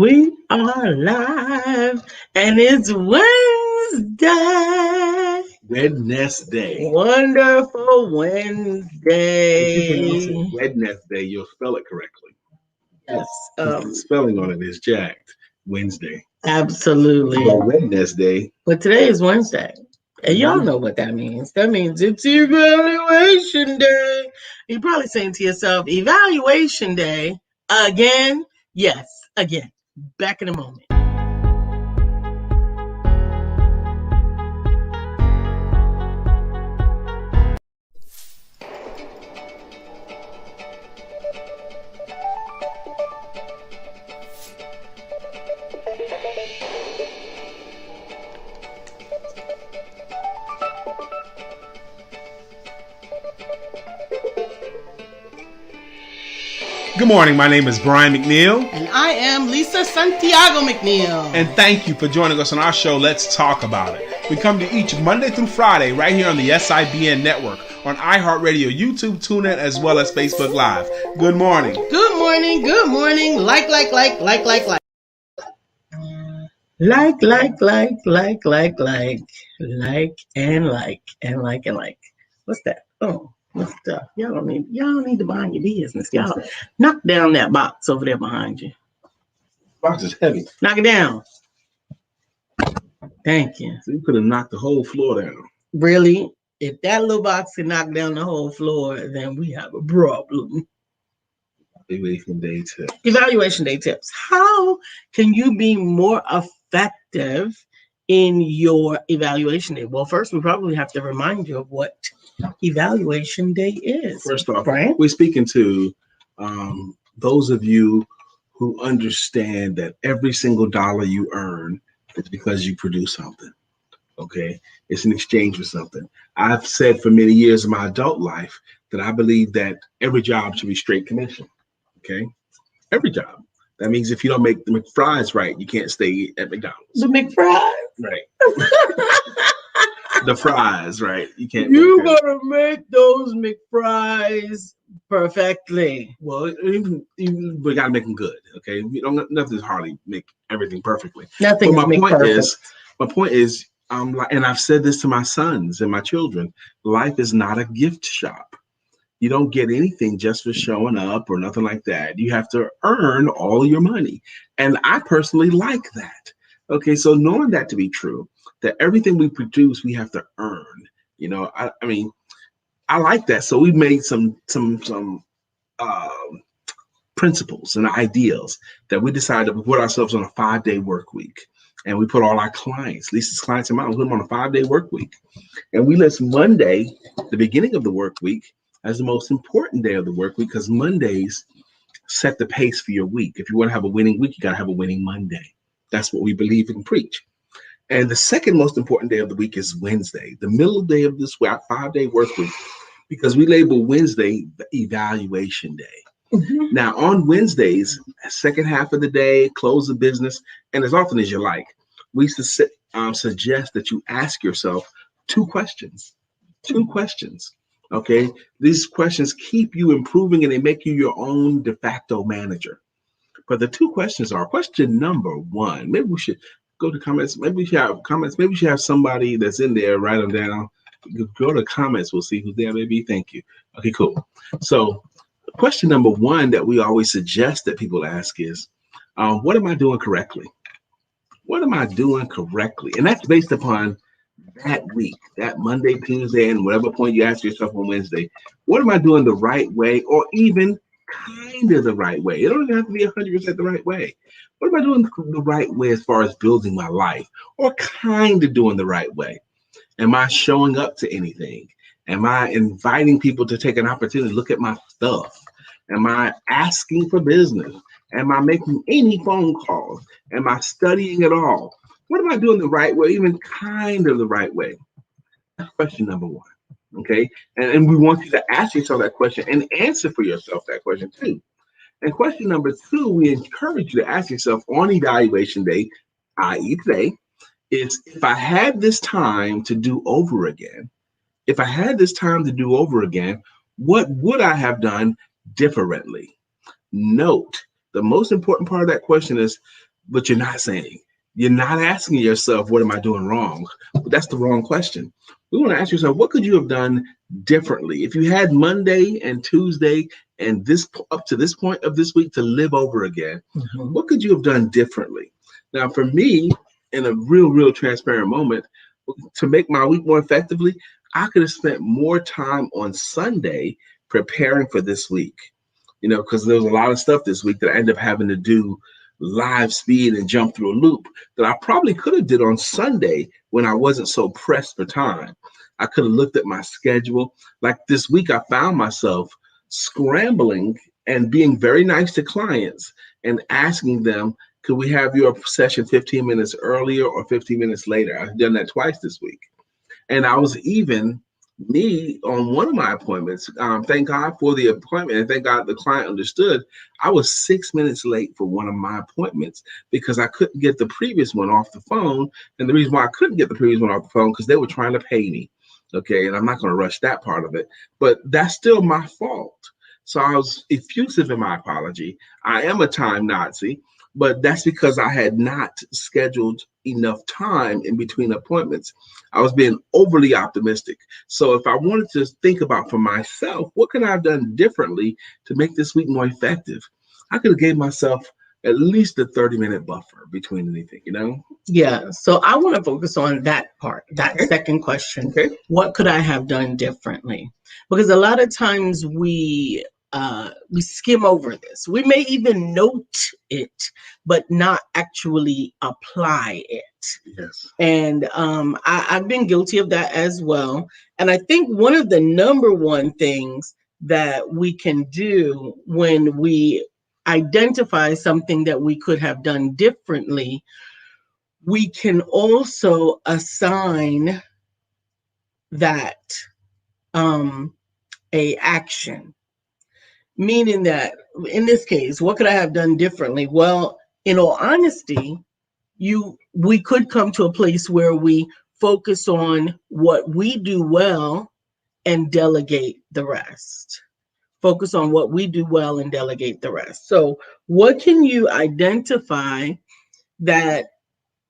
We are live, and it's Wednesday. Wednesday. Wonderful If you pronounce it Wednesday. Wednesday, you'll spell it correctly. Yes, The spelling on it is jacked. Wednesday. absolutely. Well, Wednesday. But today is Wednesday, and y'all know what that means. That means it's evaluation day. You're probably saying to yourself, evaluation day again? Yes, again. Back in a moment. Good morning. My name is Brian McNeill. And I am Lisa Santiago McNeill. And thank you for joining us on our show, Let's Talk About It. We come to each Monday through Friday right here on the SIBN network, on iHeartRadio, YouTube, TuneIn, as well as Facebook Live. Good morning. Good morning. Good morning. Like. Like, and like. What's that? Oh, what's stuff? Y'all don't need to mind your business. Y'all knock down that box over there behind you. Box is heavy. Knock it down. Thank you. So you could have knocked the whole floor down. Really? If that little box can knock down the whole floor, then we have a problem. Evaluation day tips. Evaluation day tips. How can you be more effective in your evaluation day? Well, first, we probably have to remind you of what evaluation day is. First off, Brian? we're speaking to those of you who understand that every single dollar you earn is because you produce something. Okay, it's in exchange for something. I've said for many years in my adult life that I believe that every job should be straight commission. Okay, every job. That means if you don't make the McFries right, you can't stay at McDonald's. The McFries. Right. The fries, right? You can't. You gotta make those McFries perfectly. Well, we gotta make them good. Okay, nothing's hardly make everything perfectly. Nothing. But my point is, and I've said this to my sons and my children: life is not a gift shop. You don't get anything just for showing up or nothing like that. You have to earn all your money, and I personally like that. Okay, so knowing that to be true, that everything we produce, we have to earn. You know, I mean, I like that. So we made some principles and ideals that we decided to put ourselves on a 5-day work week. And we put all our clients, Lisa's clients and mine, we put them on a 5-day work week. And we list Monday, the beginning of the work week, as the most important day of the work week, because Mondays set the pace for your week. If you want to have a winning week, you got to have a winning Monday. That's what we believe and preach. And the second most important day of the week is Wednesday, the middle day of this 5-day work week, because we label Wednesday the evaluation day. Mm-hmm. Now, on Wednesdays, second half of the day, close of business, and as often as you like, we suggest that you ask yourself two questions. Okay, these questions keep you improving and they make you your own de facto manager. But the two questions are: question number one, maybe we should go to comments. Maybe we should have comments. Maybe we should have somebody that's in there, write them down. Go to comments. We'll see who's there. Maybe. Thank you. Okay, cool. So question number one that we always suggest that people ask is, what am I doing correctly? What am I doing correctly? And that's based upon that week, that Monday, Tuesday, and whatever point you ask yourself on Wednesday. What am I doing the right way, or even kind of the right way? It don't even have to be 100% the right way. What am I doing the right way as far as building my life, or kind of doing the right way? Am I showing up to anything? Am I inviting people to take an opportunity to look at my stuff? Am I asking for business? Am I making any phone calls? Am I studying at all? What am I doing the right way, even kind of the right way? That's question number one. Okay, and we want you to ask yourself that question and answer for yourself that question too. And question number two, we encourage you to ask yourself on evaluation day, i.e. today, is if I had this time to do over again, what would I have done differently? Note, the most important part of that question is but you're not saying. You're not asking yourself, what am I doing wrong? That's the wrong question. We want to ask yourself, what could you have done differently? If you had Monday and Tuesday and this up to this point of this week to live over again, what could you have done differently? Now, for me, in a real transparent moment, to make my week more effectively, I could have spent more time on Sunday preparing for this week. Because there was a lot of stuff this week that I ended up having to do live speed and jump through a loop that I probably could have did on Sunday when I wasn't so pressed for time. I could have looked at my schedule. Like this week, I found myself scrambling and being very nice to clients and asking them, could we have your session 15 minutes earlier or 15 minutes later? I've done that twice this week. And I was even me on one of my appointments. Thank God for the appointment, and thank God the client understood. I was 6 minutes late for one of my appointments because I couldn't get the previous one off the phone. And the reason why I couldn't get the previous one off the phone because they were trying to pay me. Okay, and I'm not going to rush that part of it, but that's still my fault. So I was effusive in my apology. I am a time Nazi, but that's because I had not scheduled enough time in between appointments. I was being overly optimistic. So if I wanted to think about for myself, what could I have done differently to make this week more effective? I could have gave myself at least a 30-minute buffer between anything, Yeah. So I want to focus on that part, that second question. Okay. What could I have done differently? Because a lot of times we skim over this. We may even note it, but not actually apply it. Yes. And I've been guilty of that as well. And I think one of the number one things that we can do when we identify something that we could have done differently, we can also assign that a action. Meaning that in this case, what could I have done differently? Well, in all honesty, we could come to a place where we focus on what we do well and delegate the rest. Focus on what we do well and delegate the rest. So what can you identify that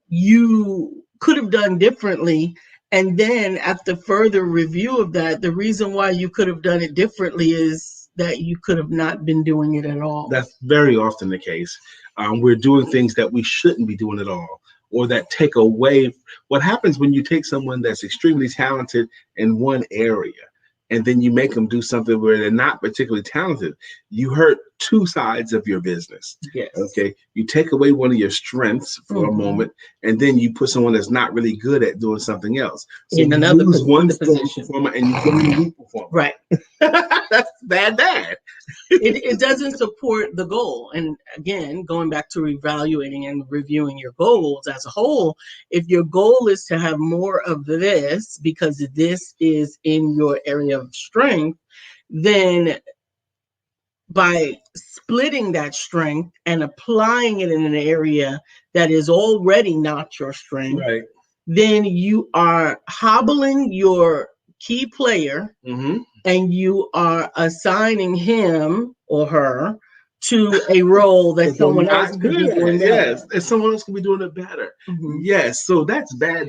you could have done differently? And then after further review of that, the reason why you could have done it differently is that you could have not been doing it at all. That's very often the case. We're doing things that we shouldn't be doing at all, or that take away. What happens when you take someone that's extremely talented in one area and then you make them do something where they're not particularly talented? You hurt two sides of your business. Yes. Okay. You take away one of your strengths for a moment, and then you put someone that's not really good at doing something else. So in you another lose one strong position. performer and you gain a weak performer. Right. That's bad. It doesn't support the goal. And again, going back to evaluating and reviewing your goals as a whole, if your goal is to have more of this because this is in your area of strength, then by splitting that strength and applying it in an area that is already not your strength, Right. then you are hobbling your key player, and you are assigning him or her to a role that someone else could be doing better. Yes, and someone else could be doing it better. Yes, so that's bad.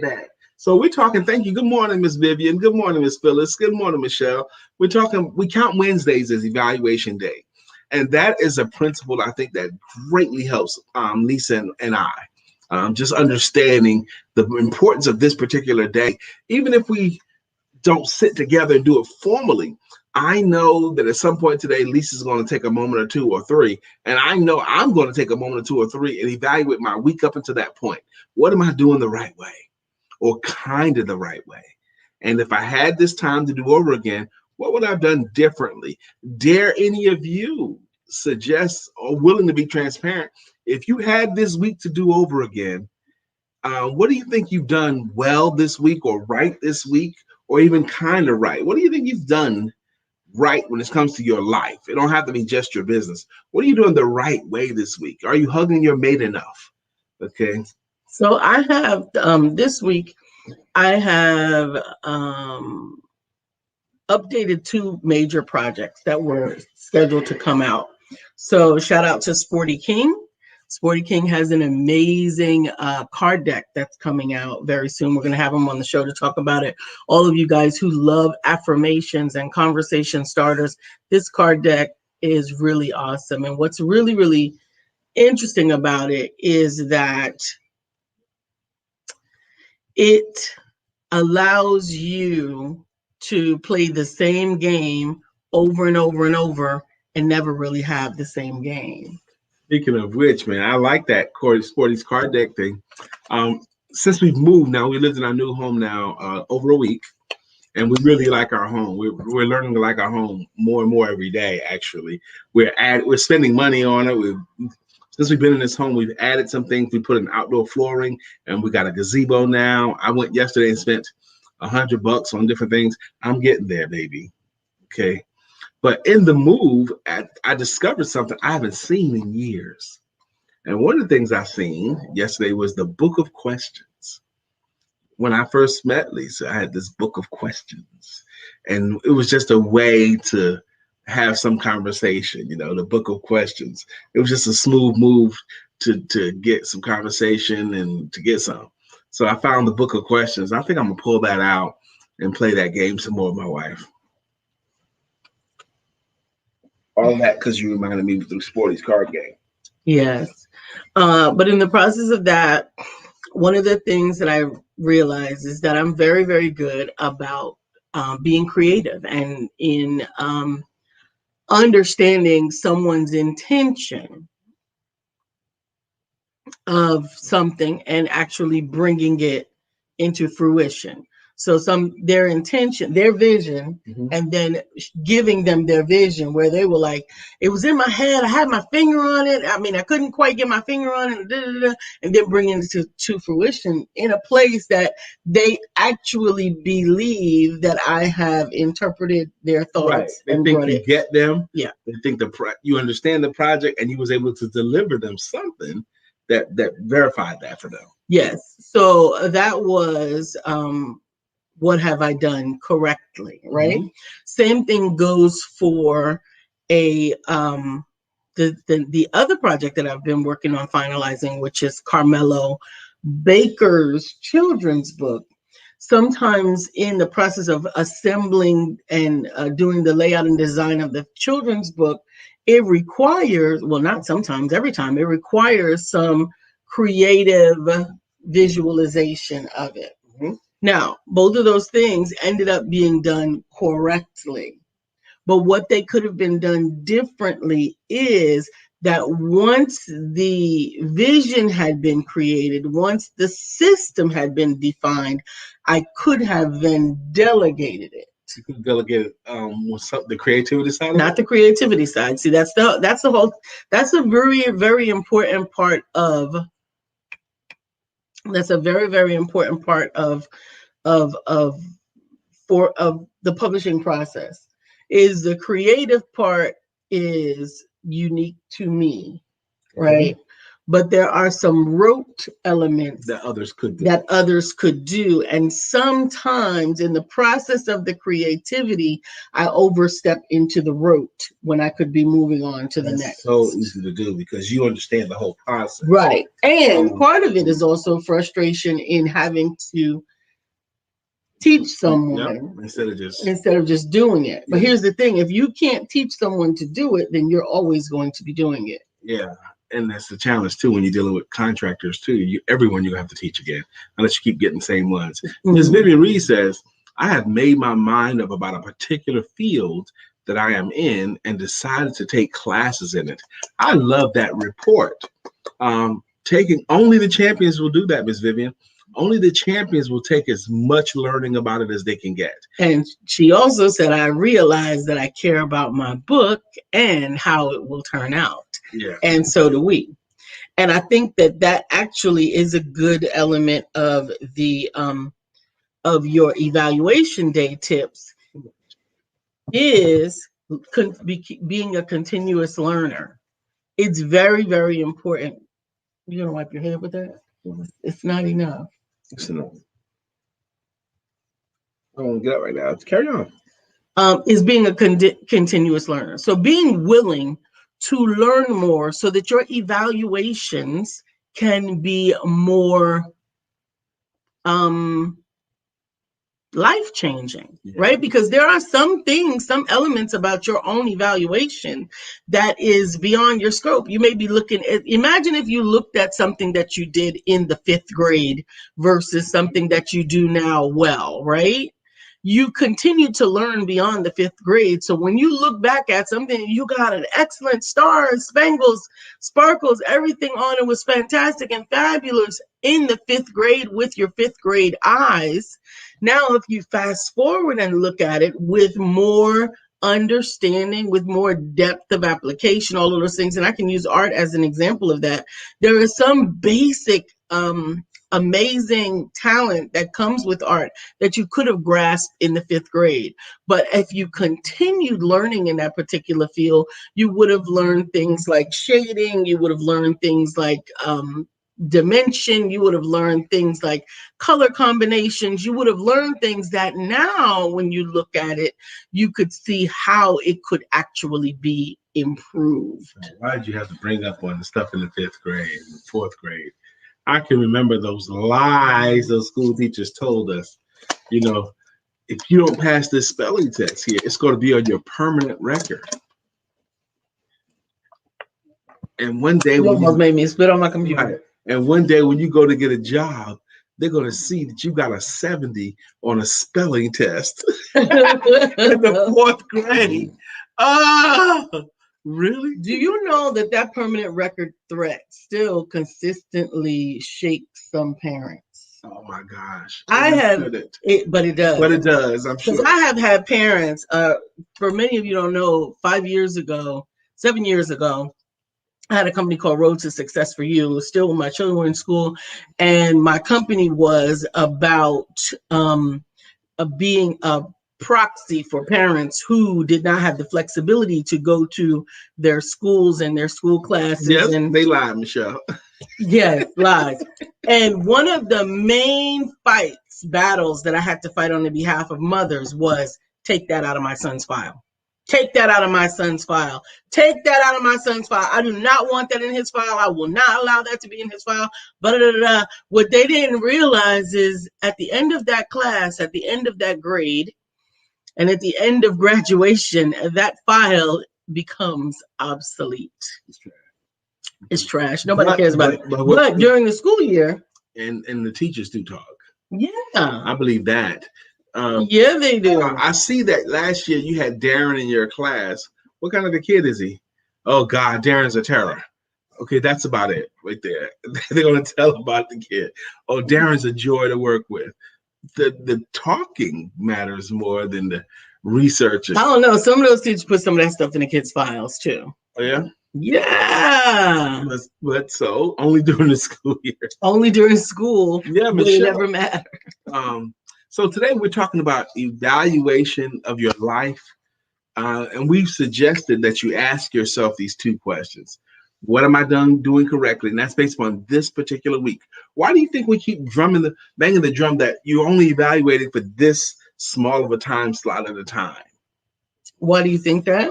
So we're talking, thank you. Good morning, Miss Vivian. Good morning, Miss Phyllis. Good morning, Michelle. We count Wednesdays as evaluation day. And that is a principle I think that greatly helps Lisa and I. Just understanding the importance of this particular day. Even if we don't sit together and do it formally, I know that at some point today, Lisa's going to take a moment or two or three, and I know I'm going to take a moment or two or three and evaluate my week up until that point. What am I doing the right way, or kind of the right way? And if I had this time to do over again, what would I have done differently? Dare any of you suggest or willing to be transparent? If you had this week to do over again, what do you think you've done well this week, or right this week, or even kind of right? What do you think you've done right when it comes to your life? It don't have to be just your business. What are you doing the right way this week? Are you hugging your mate enough? Okay. So I have this week, I have updated two major projects that were scheduled to come out. So shout out to Sporty King Sporty King has an amazing card deck that's coming out very soon. We're going to have him on the show to talk about it. All of you guys who love affirmations and conversation starters, this card deck is really awesome. And what's really, really interesting about it is that it allows you to play the same game over and over and over and never really have the same game. Speaking of which, man, I like that Sporty's card deck thing. Since we've moved now, we lived in our new home now over a week, and we really like our home. We're learning to like our home more and more every day. Actually, we're spending money on it. Since we've been in this home, we've added some things. We put an outdoor flooring, and we got a gazebo now. I went yesterday and spent $100 on different things. I'm getting there, baby. Okay. But in the move, I discovered something I haven't seen in years. And one of the things I seen yesterday was the book of questions. When I first met Lisa, I had this book of questions. And it was just a way to have some conversation, the book of questions. It was just a smooth move to get some conversation and to get some. So I found the book of questions. I think I'm going to pull that out and play that game some more with my wife. All that because you reminded me through Sporty's card game. Yes. But in the process of that, one of the things that I realized is that I'm very, very good about being creative and in understanding someone's intention of something and actually bringing it into fruition. So their intention, their vision, and then giving them their vision where they were like, it was in my head. I had my finger on it. I mean, I couldn't quite get my finger on it, and then bringing it to fruition in a place that they actually believe that I have interpreted their thoughts. Right. They and think you get them. Yeah. They think you understand the project, and you was able to deliver them something that verified that for them. Yes. So that was what have I done correctly, right? Same thing goes for the other project that I've been working on finalizing, which is Carmelo Baker's children's book. Sometimes in the process of assembling and doing the layout and design of the children's book, it requires, well, not sometimes, every time, it requires some creative visualization of it. Now, both of those things ended up being done correctly. But what they could have been done differently is that once the vision had been created, once the system had been defined, I could have then delegated it. You could delegate the creativity side. Not the creativity side. See, that's a very, very important part of. That's a very, very important part of the publishing process. Is the creative part is unique to me, right? But there are some rote elements that others could do. And sometimes in the process of the creativity, I overstep into the rote when I could be moving on to the next. So easy to do because you understand the whole process. Right. And part of it is also frustration in having to teach someone instead of just doing it. But here's the thing, if you can't teach someone to do it, then you're always going to be doing it. Yeah. And that's the challenge too when you're dealing with contractors too. Everyone you have to teach again, unless you keep getting the same ones. Ms. Vivian Reed says, I have made my mind up about a particular field that I am in and decided to take classes in it. I love that report. Taking only the champions will do that, Ms. Vivian. Only the champions will take as much learning about it as they can get. And she also said, I realize that I care about my book and how it will turn out. Yeah. And so do we. And I think that actually is a good element of the of your evaluation day tips is being a continuous learner. It's very, very important. You're going to wipe your head with that? It's not enough. It's enough. I won't get up right now. Let's carry on. Is being a continuous learner. So being willing to learn more so that your evaluations can be more life-changing, right? Because there are some things, some elements about your own evaluation that is beyond your scope. You may be looking at, imagine if you looked at something that you did in the 5th grade versus something that you do now well, right? You continue to learn beyond the 5th grade. So when you look back at something, you got an excellent stars, spangles, sparkles, everything on it was fantastic and fabulous in the 5th grade with your 5th grade eyes. Now, if you fast forward and look at it with more understanding, with more depth of application, all of those things, and I can use art as an example of that, there is some basic amazing talent that comes with art that you could have grasped in the 5th grade. But if you continued learning in that particular field, you would have learned things like shading, you would have learned things like dimension, you would have learned things like color combinations, you would have learned things that now when you look at it, you could see how it could actually be improved. Why did you have to bring up on the stuff in the 5th grade and 4th grade? I can remember those lies those school teachers told us. You know, if you don't pass this spelling test here, it's going to be on your permanent record. And one day, you almost made me spit on my computer. Right, and one day when you go to get a job, they're going to see that you got a 70 on a spelling test in the 4th grade. Really? Do you know that that permanent record threat still consistently shakes some parents? Oh my gosh. I have it, but it does. But it does, I'm sure. Because I have had parents, for many of you don't know, 7 years ago, I had a company called Road to Success for You. It was still when my children were in school. And my company was about being a proxy for parents who did not have the flexibility to go to their schools and their school classes. Yes, and they lied, Michelle. Yes, lies. And one of the main battles that I had to fight on the behalf of mothers was take that out of my son's file. Take that out of my son's file. Take that out of my son's file. I do not want that in his file. I will not allow that to be in his file. But what they didn't realize is at the end of that class, at the end of that grade, and at the end of graduation, that file becomes obsolete. It's trash. Nobody cares about it. But during the school year. And the teachers do talk. Yeah. I believe that. Yeah, they do. I see that last year you had Darren in your class. What kind of a kid is he? Oh, God, Darren's a terror. Okay, that's about it right there. They're going to tell about the kid. Oh, Darren's a joy to work with. The talking matters more than the research. I don't know. Some of those teachers put some of that stuff in the kids' files, too. Oh, yeah? Yeah. But so only during the school year. Only during school. Yeah, Michelle. It never matter. So today we're talking about evaluation of your life. And we've suggested that you ask yourself these 2 questions. What am I doing correctly? And that's based on this particular week. Why do you think we keep banging the drum that you're only evaluating for this small of a time slot at a time? Why do you think that?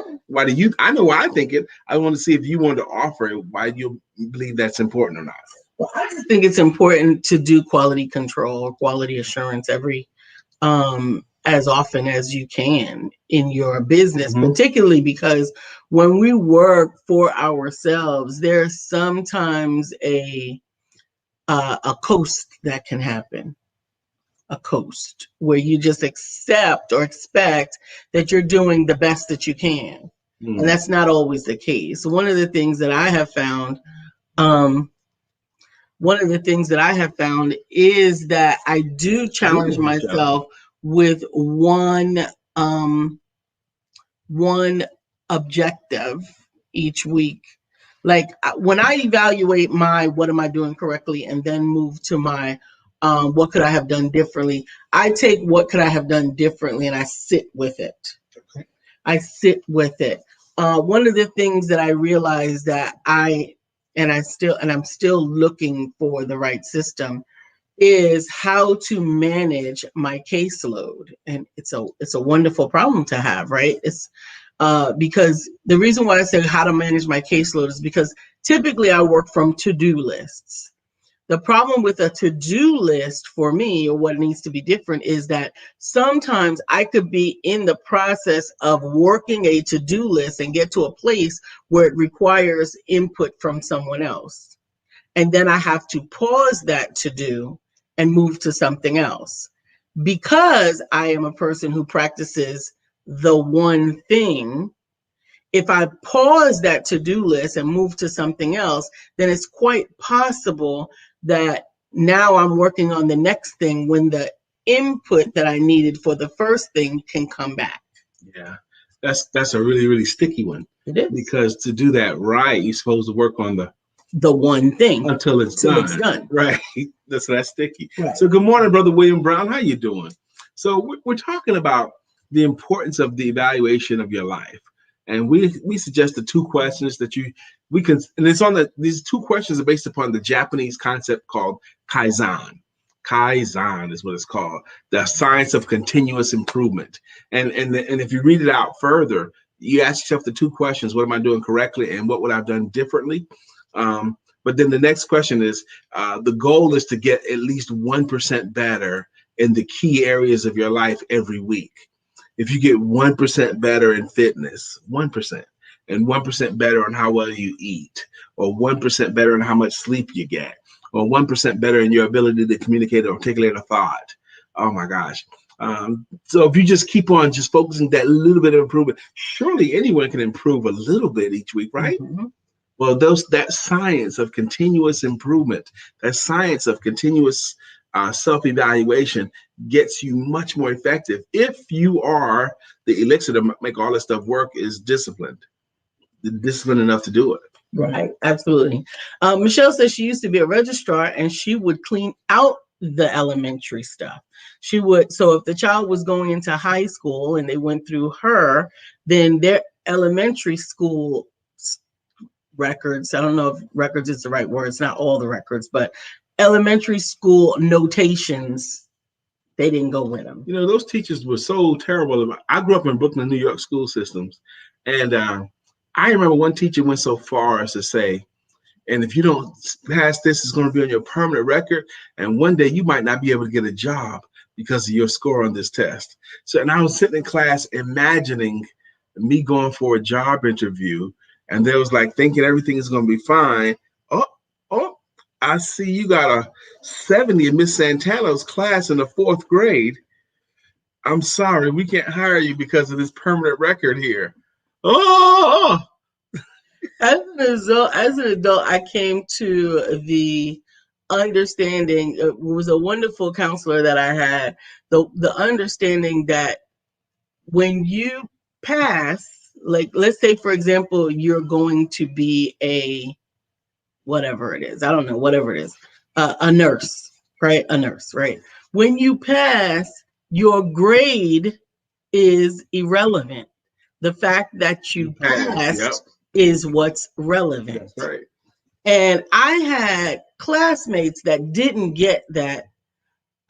I know why I think it. I want to see if you want to offer it, why you believe that's important or not. Well, I just think it's important to do quality control or quality assurance as often as you can in your business, particularly because when we work for ourselves, there's sometimes a coast that can happen. A coast where you just accept or expect that you're doing the best that you can. And that's not always the case. One of the things that I have found, is that I do challenge myself with one objective each week. Like when I evaluate what am I doing correctly and then move to my what could I have done differently? I take what could I have done differently and I sit with it. Okay. I sit with it. One of the things that I realized that I'm still looking for the right system is how to manage my caseload. And it's a wonderful problem to have, right? because the reason why I say how to manage my caseload is because typically I work from to-do lists. The problem with a to-do list for me, or what needs to be different, is that sometimes I could be in the process of working a to-do list and get to a place where it requires input from someone else. And then I have to pause that to-do and move to something else. Because I am a person who practices the one thing, if I pause that to-do list and move to something else, then it's quite possible that now I'm working on the next thing when the input that I needed for the first thing can come back. Yeah, that's a really, really sticky one. It is. Because to do that right, you're supposed to work on the one thing until it's done. Right. That's sticky. Right. So good morning, Brother William Brown. How you doing? So we're talking about the importance of the evaluation of your life. And we suggested two questions that we can, and it's on these two questions are based upon the Japanese concept called Kaizen. Kaizen is what it's called, the science of continuous improvement. And if you read it out further, you ask yourself the two questions: what am I doing correctly, and what would I've done differently? But then the next question is, the goal is to get at least 1% better in the key areas of your life every week. If you get 1% better in fitness, 1%, and 1% better on how well you eat, or 1% better on how much sleep you get, or 1% better in your ability to communicate or articulate a thought. Oh my gosh. So if you just keep on just focusing that little bit of improvement, surely anyone can improve a little bit each week, right? Mm-hmm. Well, that science of continuous improvement, that science of continuous self-evaluation gets you much more effective if you are the elixir to make all this stuff work is disciplined enough to do it. Right, absolutely. Michelle says she used to be a registrar and she would clean out the elementary stuff. She would, so if the child was going into high school and they went through her, then their elementary school records, I don't know if records is the right word, it's not all the records, but elementary school notations, they didn't go with them. You know, those teachers were so terrible. I grew up in Brooklyn, New York school systems, and I remember one teacher went so far as to say, and if you don't pass this, it's going to be on your permanent record, and one day you might not be able to get a job because of your score on this test. So, and I was sitting in class imagining me going for a job interview, and they was like thinking everything is going to be fine. Oh, I see you got a 70 in Miss Santano's class in the 4th grade. I'm sorry, we can't hire you because of this permanent record here. Oh! As an adult, I came to the understanding, it was a wonderful counselor that I had, the understanding that when you pass, like, let's say, for example, you're going to be a, whatever it is, I don't know, whatever it is, a nurse, right? A nurse, right? When you pass, your grade is irrelevant. The fact that you passed is what's relevant. That's right. And I had classmates that didn't get that.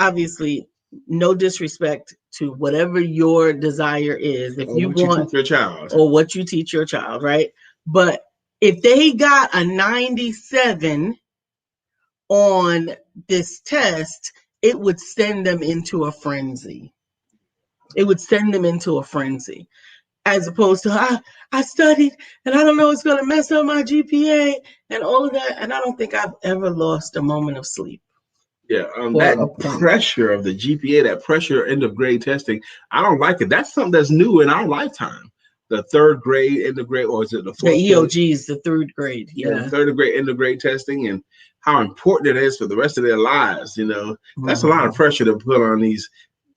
Obviously, no disrespect to whatever your desire is, if you want your child, or what you teach your child, right? But if they got a 97 on this test, it would send them into a frenzy. It would send them into a frenzy. As opposed to, I studied and I don't know, it's going to mess up my GPA and all of that. And I don't think I've ever lost a moment of sleep. Yeah, that pressure of the GPA, that pressure end of grade testing, I don't like it. That's something that's new in our lifetime. The 3rd grade, end of grade, or is it the 4th? The EOGs, the 3rd grade. Yeah, the 3rd grade, end of grade testing, and how important it is for the rest of their lives. You know, that's a lot of pressure to put on these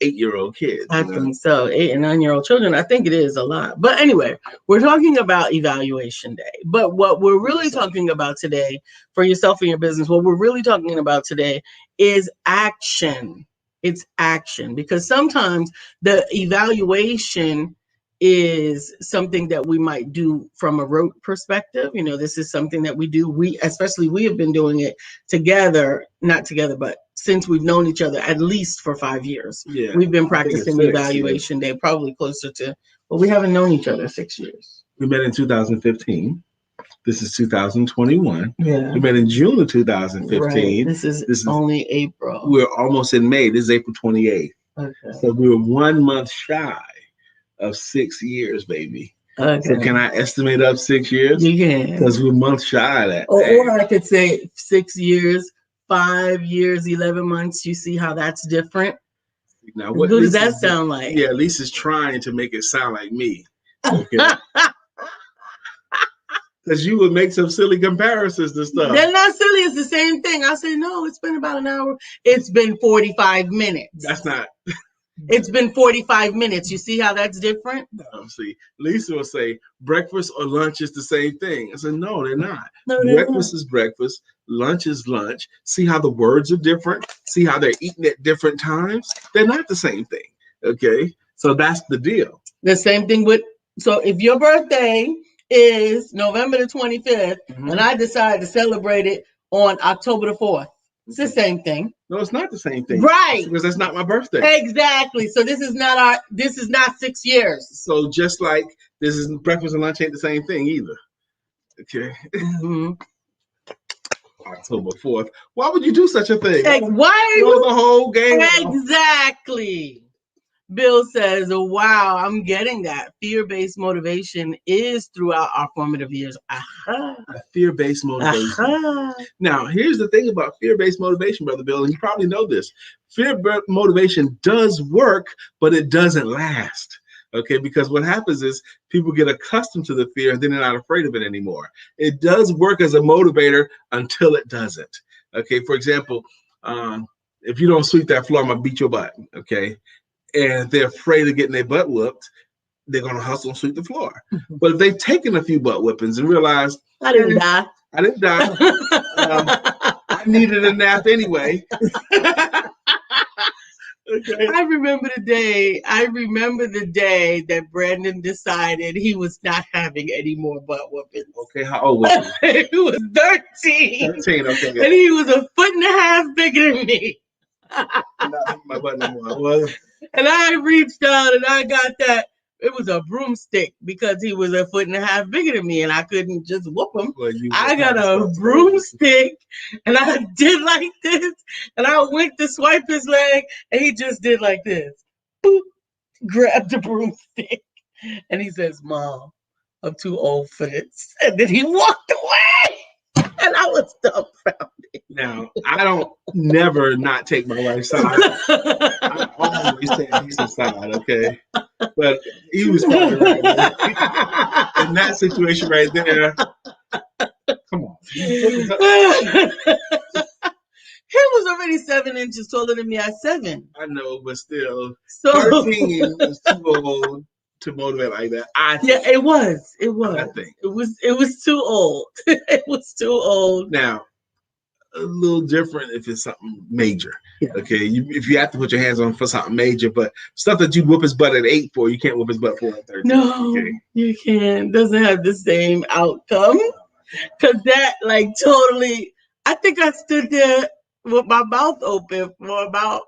8-year-old kids. I think so. 8 and 9-year-old children. I think it is a lot. But anyway, we're talking about evaluation day. But what we're really talking about today for yourself and your business, what we're really talking about today is action. It's action, because sometimes the evaluation is something that we might do from a rote perspective. You know, this is something that we do. We have been doing it together, not together, but since we've known each other at least for 5 years. Yeah. We've been practicing evaluation day, probably closer to, well, we haven't known each other 6 years. We met in 2015. This is 2021. Yeah. We met in June of 2015. Right. This is only April. We're almost in May. This is April 28th. Okay. So we were 1 month shy of 6 years, baby. Okay. So can I estimate up 6 years? You can. Because we're a month shy of that. Or I could say 6 years, 5 years, 11 months. You see how that's different? Now, what does that sound like? Yeah, Lisa's trying to make it sound like me. Okay. Because you would make some silly comparisons to stuff. They're not silly. It's the same thing. I say, no, it's been about an hour. It's been 45 minutes. That's not. It's been 45 minutes. You see how that's different? No, see, Lisa will say breakfast or lunch is the same thing. I said, no, they're not. No, Breakfast is breakfast. Lunch is lunch. See how the words are different? See how they're eating at different times? They're not the same thing. Okay. So that's the deal. The same thing with, so if your birthday is November the 25th, and I decide to celebrate it on October the 4th. It's the same thing. No, it's not the same thing. Right. Because that's not my birthday. Exactly. So this is not 6 years. So just like this is breakfast and lunch ain't the same thing either. Okay. October 4th. Why would you do such a thing? Why? Throw the whole game. Exactly. Bill says, oh, wow, I'm getting that. Fear-based motivation is throughout our formative years. Aha. Fear-based motivation. Aha. Now, here's the thing about fear-based motivation, Brother Bill, and you probably know this. Fear-based motivation does work, but it doesn't last. Okay, because what happens is people get accustomed to the fear and then they're not afraid of it anymore. It does work as a motivator until it doesn't. Okay, for example, if you don't sweep that floor, I'm going to beat your butt. Okay. And they're afraid of getting their butt whooped, they're going to hustle and sweep the floor. But if they've taken a few butt whippings and realized, I didn't die. I needed a nap anyway. Okay. I remember the day that Brandon decided he was not having any more butt whoopings. Okay, how old was he? He was 13. 13, okay. And he was a foot and a half bigger than me. Not my butt anymore. And I reached out and I got that. It was a broomstick because he was a foot and a half bigger than me and I couldn't just whoop him. Well, I got a broomstick and I did like this and I went to swipe his leg and he just did like this. Boop, grabbed the broomstick and he says, Mom, I'm too old for this. And then he walked away and I was dumbfounded. Now, I don't never not take my wife's side. I always take Lisa's side, okay? But he was probably right. In that situation right there, come on. He was already 7 inches taller than me at 7. I know, but still, so 13 is too old to motivate like that. I think. Yeah, it was. I think. It was too old. It was too old. Now, a little different if it's something major. Yeah. Okay, if you have to put your hands on for something major, but stuff that you whoop his butt at 8 for, you can't whoop his butt for at 13. No, okay? You can't. Doesn't have the same outcome. Because that, totally, I think I stood there with my mouth open for about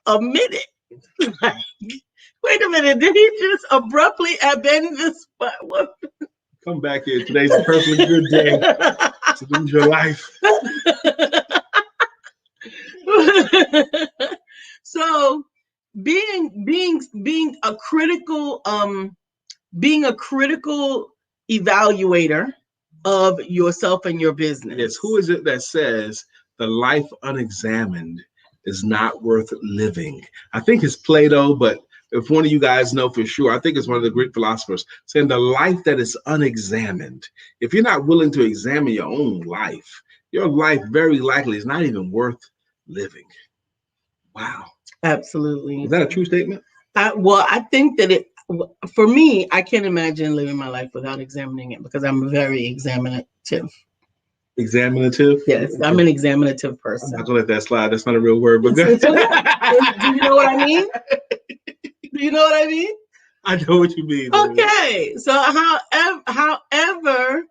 a minute. Wait a minute, did he just abruptly abandon this butt whooping? Come back here. Today's a perfectly good day to lose your life. So being a critical evaluator of yourself and your business. Yes, who is it that says the life unexamined is not worth living? I think it's Plato, but if one of you guys know for sure, I think it's one of the Greek philosophers saying the life that is unexamined. If you're not willing to examine your own life, your life very likely is not even worth living. Wow. Absolutely. Is that a true statement? I think that for me, I can't imagine living my life without examining it because I'm very examinative. Examinative? Yes, I'm an examinative person. I'm not gonna let that slide. That's not a real word, but good. Do you know what I mean? Do you know what I mean? I know what you mean. Okay, so however,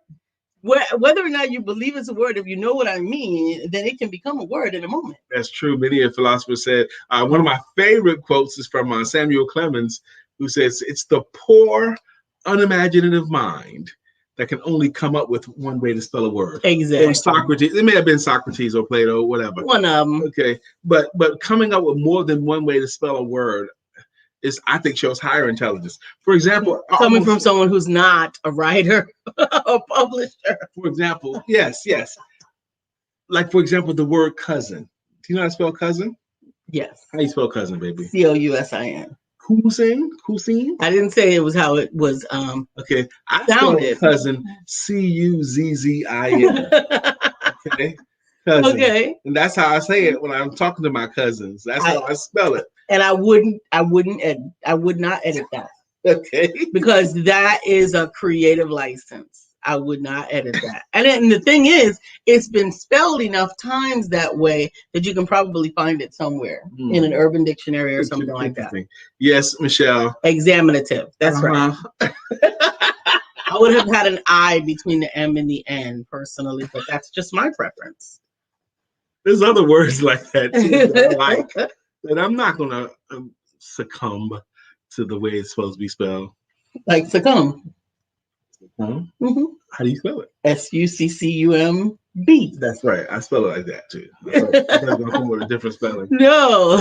whether or not you believe it's a word, if you know what I mean, then it can become a word in a moment. That's true. Many a philosopher said, one of my favorite quotes is from Samuel Clemens, who says, it's the poor, unimaginative mind that can only come up with one way to spell a word. Exactly. Or Socrates. It may have been Socrates or Plato, whatever. One of them. Okay. But coming up with more than one way to spell a word is, I think, shows higher intelligence. For example, coming from someone who's not a writer or publisher. For example, yes. Like, for example, the word cousin. Do you know how to spell cousin? Yes. How you spell cousin, baby? Cousin. Cousin? I didn't say it was how it was. Okay, I spell cousin Cuzzin. Okay, cousin. Okay, and that's how I say it when I'm talking to my cousins. That's how I spell it. And I would not edit that. Okay, because that is a creative license. I would not edit that. And the thing is, it's been spelled enough times that way that you can probably find it somewhere in an urban dictionary or something like that. Yes, Michelle. Examinative. That's right. I would have had an I between the M and the N personally, but that's just my preference. There's other words like that too that I like, that I'm not going to succumb to the way it's supposed to be spelled. Like succumb. Huh? Mm-hmm. How do you spell it? Succumb. That's right. I spell it like that too. I thought I was going to come with a different spelling. No,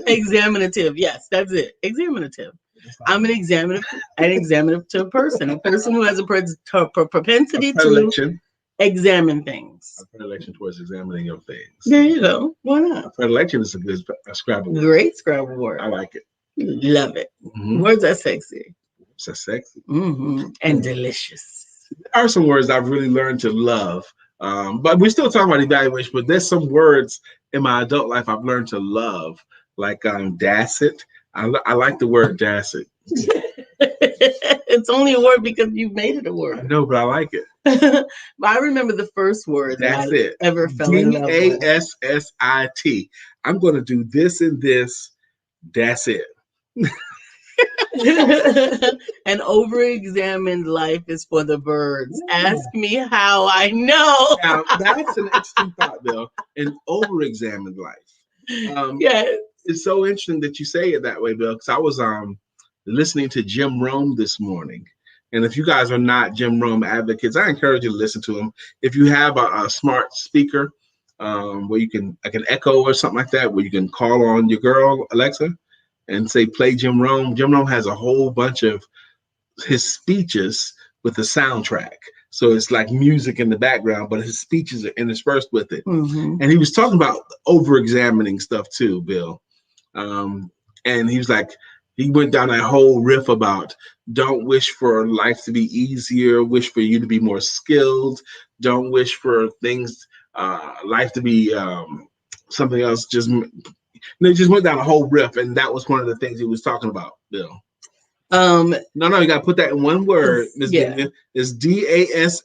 examinative. Yes, that's it. Examinative. I'm an examinative person, a person who has a propensity to examine things. A predilection towards examining your things. There you go. Why not? A predilection is a good Scrabble word. Great Scrabble word. I like it. Love it. Mm-hmm. Words are sexy. Words are sexy. Mm-hmm. And delicious. There are some words I've really learned to love. But we're still talking about evaluation, but there's some words in my adult life I've learned to love, like dacit. I like the word dacit. It's only a word because you made it a word. I know, but I like it. But I remember the first word that I ever fell in love with. DASSIT. I'm going to do this and this. That's it. An over-examined life is for the birds. Ask me how I know. Now, that's an interesting thought, Bill. An over-examined life. Yes. It's so interesting that you say it that way, Bill, because I was listening to Jim Rome this morning. And if you guys are not Jim Rome advocates, I encourage you to listen to him. If you have a smart speaker where you can, like an Echo or something like that, where you can call on your girl, Alexa, and say, play Jim Rome. Jim Rome has a whole bunch of his speeches with the soundtrack. So it's like music in the background, but his speeches are interspersed with it. Mm-hmm. And he was talking about over-examining stuff too, Bill. And he was like, he went down that whole riff about don't wish for life to be easier, wish for you to be more skilled, don't wish for things, life to be something else. They just went down a whole riff, and that was one of the things he was talking about, Bill. No, you got to put that in one word, Ms. Vivian. It's DASSIT.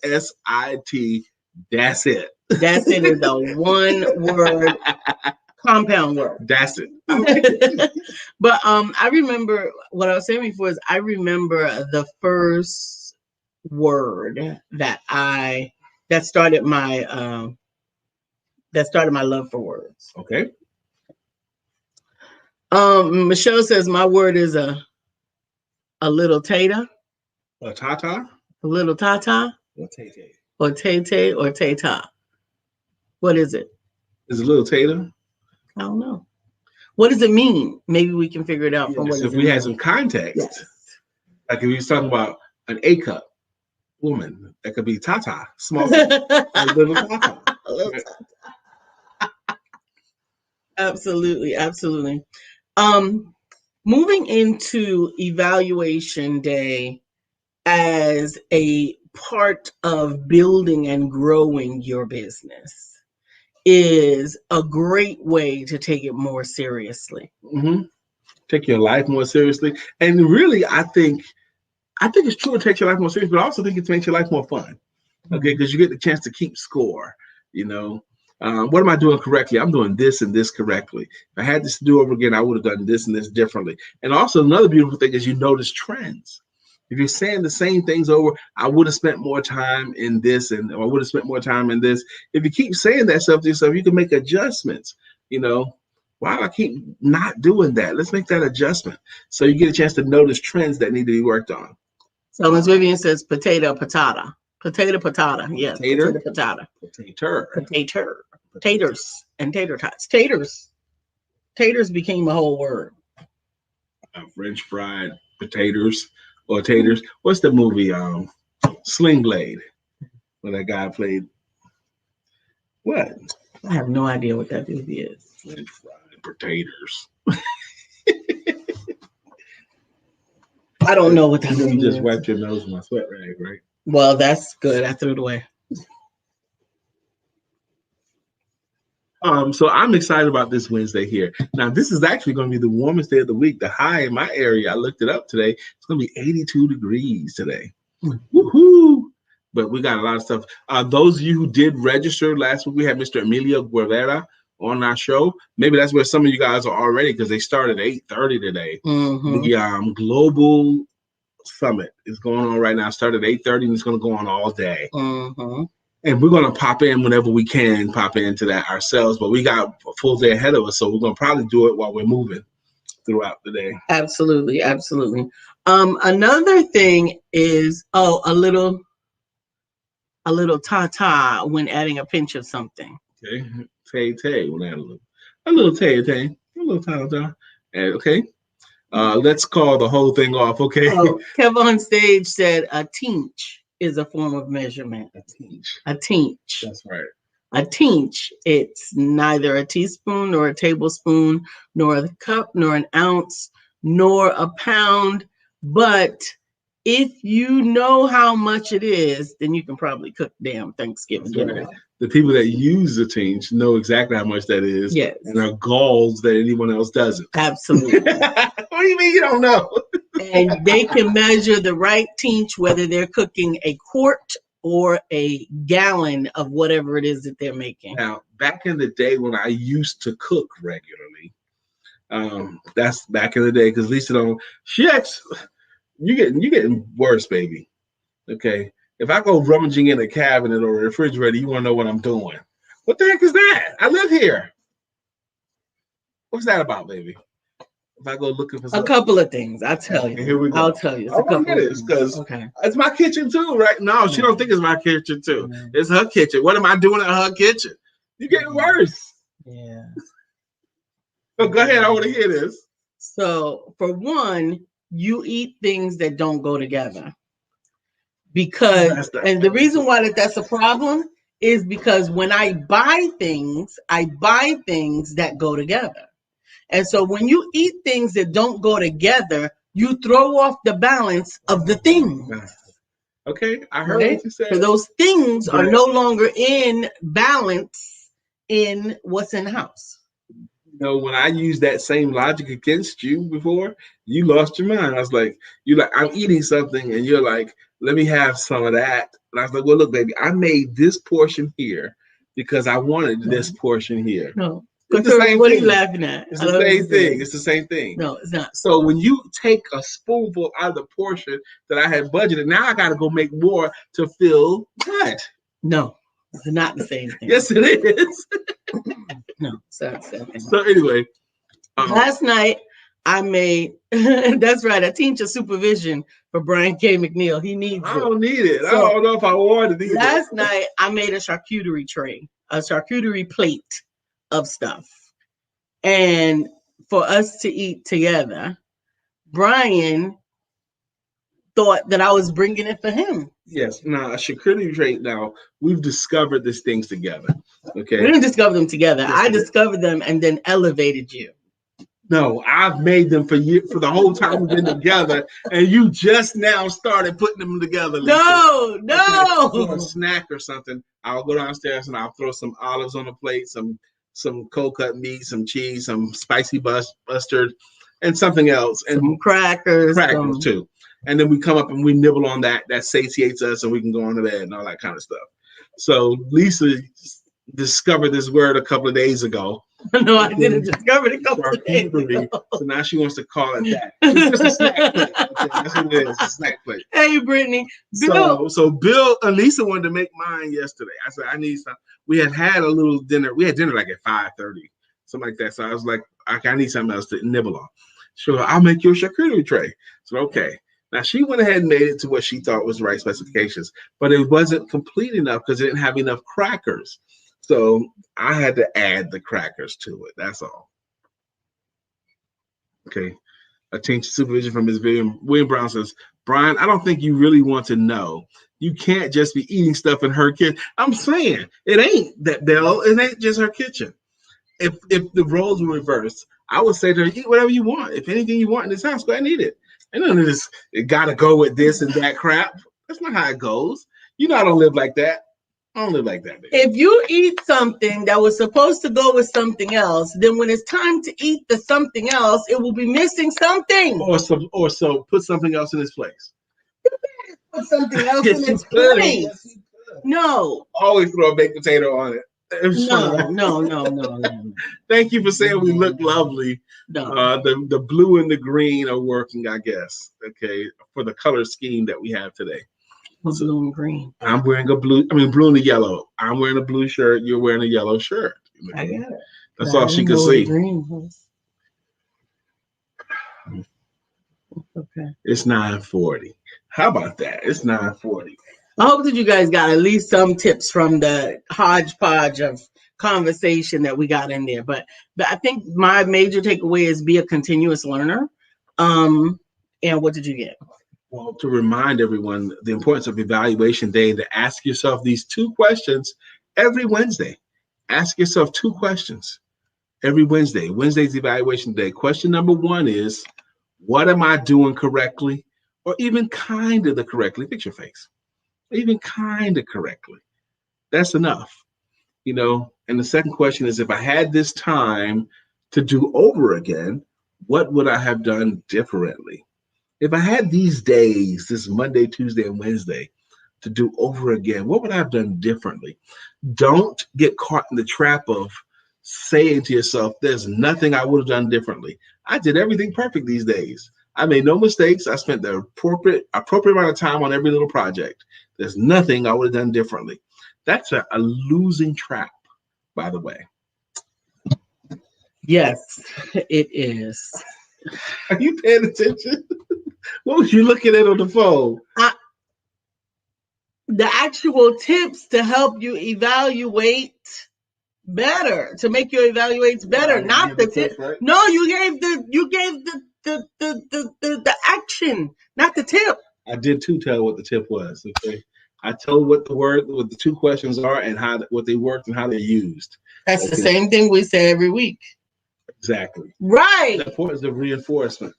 That's it. That's it is a one-word compound word. That's it. But I remember what I was saying before is I remember the first word that started my love for words. Okay. Michelle says my word is a little tater. A tata? A little tata. Or tay-tay. Or tay-tay or tay-ta. What is it? Is it a little tater? I don't know. What does it mean? Maybe we can figure it out from what if we had some context. Yes. Like if we was talking about an A cup woman, that could be tata, small cup, a little tata. A little tata. Absolutely, absolutely. Moving into evaluation day as a part of building and growing your business is a great way to take it more seriously. Mm-hmm. Take your life more seriously. And really, I think it's true it takes your life more seriously, but I also think it makes your life more fun. Okay, because you get the chance to keep score, you know. What am I doing correctly? I'm doing this and this correctly. If I had this to do over again, I would have done this and this differently. And also another beautiful thing is you notice trends. If you're saying the same things over, I would have spent more time in this and I would have spent more time in this. If you keep saying that stuff to yourself, you can make adjustments. Why do I keep not doing that? Let's make that adjustment. So you get a chance to notice trends that need to be worked on. So Ms. Vivian says potato, patata. Potato, patata. Yes, Tater, potato, patata. Potato. Taters and tater tots. Taters became a whole word. French fried potatoes or taters. What's the movie? Sling Blade. When that guy played. What? I have no idea what that movie is. French fried potatoes. I don't know what that movie is. You just wiped your nose with my sweat rag, right? Well, that's good. I threw it away. So I'm excited about this Wednesday here. Now, this is actually going to be the warmest day of the week. The high in my area, I looked it up today. It's going to be 82 degrees today. Woohoo! But we got a lot of stuff. Those of you who did register last week, we had Mr. Emilio Guevara on our show. Maybe that's where some of you guys are already because they started at 8:30 today. Mm-hmm. The Global Summit is going on right now. Started at 8:30 and it's going to go on all day. Mm-hmm. And we're going to pop in whenever we can, pop into that ourselves. But we got a full day ahead of us, so we're going to probably do it while we're moving throughout the day. Absolutely, absolutely. Another thing is, a little ta-ta when adding a pinch of something. Okay, tay when adding a little tay, a little ta-ta. Okay, let's call the whole thing off. Okay. Kev on stage said a teach is a form of measurement. A teach. That's right. A teach. It's neither a teaspoon nor a tablespoon, nor a cup, nor an ounce, nor a pound. But if you know how much it is, then you can probably cook damn Thanksgiving dinner. Right. The people that use the teach know exactly how much that is. Yes. And are galls that anyone else doesn't. Absolutely. What do you mean you don't know? And they can measure the right teach, whether they're cooking a quart or a gallon of whatever it is that they're making. Now, back in the day when I used to cook regularly, that's back in the day because Lisa you're getting worse, baby. Okay. If I go rummaging in a cabinet or a refrigerator, you want to know what I'm doing. What the heck is that? I live here. What's that about, baby? If I go looking for something. A couple of things, I'll tell you. Here we go. I'll tell you. I want to get it because it's my kitchen too, right? No, she don't think it's my kitchen too. It's her kitchen. What am I doing in her kitchen? You're getting worse. Yeah. So go ahead. I want to hear this. So for one, you eat things that don't go together. Because, and the reason why that's a problem is because when I buy things that go together. And so when you eat things that don't go together, you throw off the balance of the things. Okay, I heard what you said. So those things are no longer in balance in what's in the house. When I used that same logic against you before, you lost your mind. I was like, I'm eating something, and you're like, let me have some of that. And I was like, well, look, baby, I made this portion here because I wanted this portion here. No. What are you laughing at? It's the same thing. It's the same thing. No, it's not. So when you take a spoonful out of the portion that I had budgeted, now I got to go make more to fill what? No, it's not the same thing. Yes, it is. No, it's not the same thing. So anyway. Last night, I made, that's right, I teach a supervision for Brian K. McNeill. He needs it. I don't need it. I don't know if I want it either. Last night, I made a charcuterie tray, a charcuterie plate of stuff. And for us to eat together, Brian thought that I was bringing it for him. Yes. Now, a charcuterie tray, now, we've discovered these things together. Okay. We didn't discover them together. Yes, I discovered them and then elevated you. No, I've made them for you for the whole time we've been together, and you just now started putting them together. Lisa. No. For a snack or something, I'll go downstairs and I'll throw some olives on the plate, some cold cut meat, some cheese, some spicy mustard, and something else, and some crackers too. And then we come up and we nibble on that. That satiates us, and we can go on to bed and all that kind of stuff. So Lisa discovered this word a couple of days ago. No, I didn't discover it a couple of days ago. So now she wants to call it that. It's just a snack plate. Okay, that's what it is. A snack plate. Hey, Brittany. Bill. So Bill and Lisa wanted to make mine yesterday. I said, I need some. We had a little dinner. We had dinner like at 5:30, something like that. So I was like, I need something else to nibble on. So I'll make you a charcuterie tray. So okay. Now she went ahead and made it to what she thought was the right specifications, but it wasn't complete enough because it didn't have enough crackers. So I had to add the crackers to it. That's all. Okay. Attention supervision from Ms. William Brown says, Brian, I don't think you really want to know. You can't just be eating stuff in her kitchen. I'm saying it ain't that, Belle. It ain't just her kitchen. If the roles were reversed, I would say to her, eat whatever you want. If anything you want in this house, go ahead and eat it. And none of this, it got to go with this and that crap. That's not how it goes. You know I don't live like that. I don't live like that, baby. If you eat something that was supposed to go with something else, then when it's time to eat the something else, it will be missing something. Or so put something else in its place. Put something else in its place. Yes, no. Always throw a baked potato on it. No. Thank you for saying we look lovely. No. The blue and the green are working, I guess. Okay, for the color scheme that we have today. Blue and green. I'm wearing blue and the yellow. I'm wearing a blue shirt. You're wearing a yellow shirt. I got it. That's all she could see. Green was. Okay. It's 9:40. How about that? It's 9:40. I hope that you guys got at least some tips from the hodgepodge of conversation that we got in there. But I think my major takeaway is be a continuous learner. And what did you get? Well, to remind everyone the importance of evaluation day, to ask yourself these 2 questions every Wednesday. Ask yourself 2 questions every Wednesday. Wednesday's evaluation day. Question number 1 is, what am I doing correctly? Or even kind of the correctly. Fix your face. Even kind of correctly. That's enough. And the second question is, if I had this time to do over again, what would I have done differently? If I had these days, this Monday, Tuesday, and Wednesday, to do over again, what would I have done differently? Don't get caught in the trap of saying to yourself, there's nothing I would have done differently. I did everything perfect these days. I made no mistakes. I spent the appropriate amount of time on every little project. There's nothing I would have done differently. That's a losing trap, by the way. Yes, it is. Are you paying attention? What was you looking at on the phone? The actual tips to help you evaluate better, to make your evaluates better, not the tip. Right? No, you gave the action, not the tip. I did too tell what the tip was. Okay, I told what the 2 questions are and what they worked and how they're used. That's the same thing we say every week. Exactly. Right. The importance of reinforcement.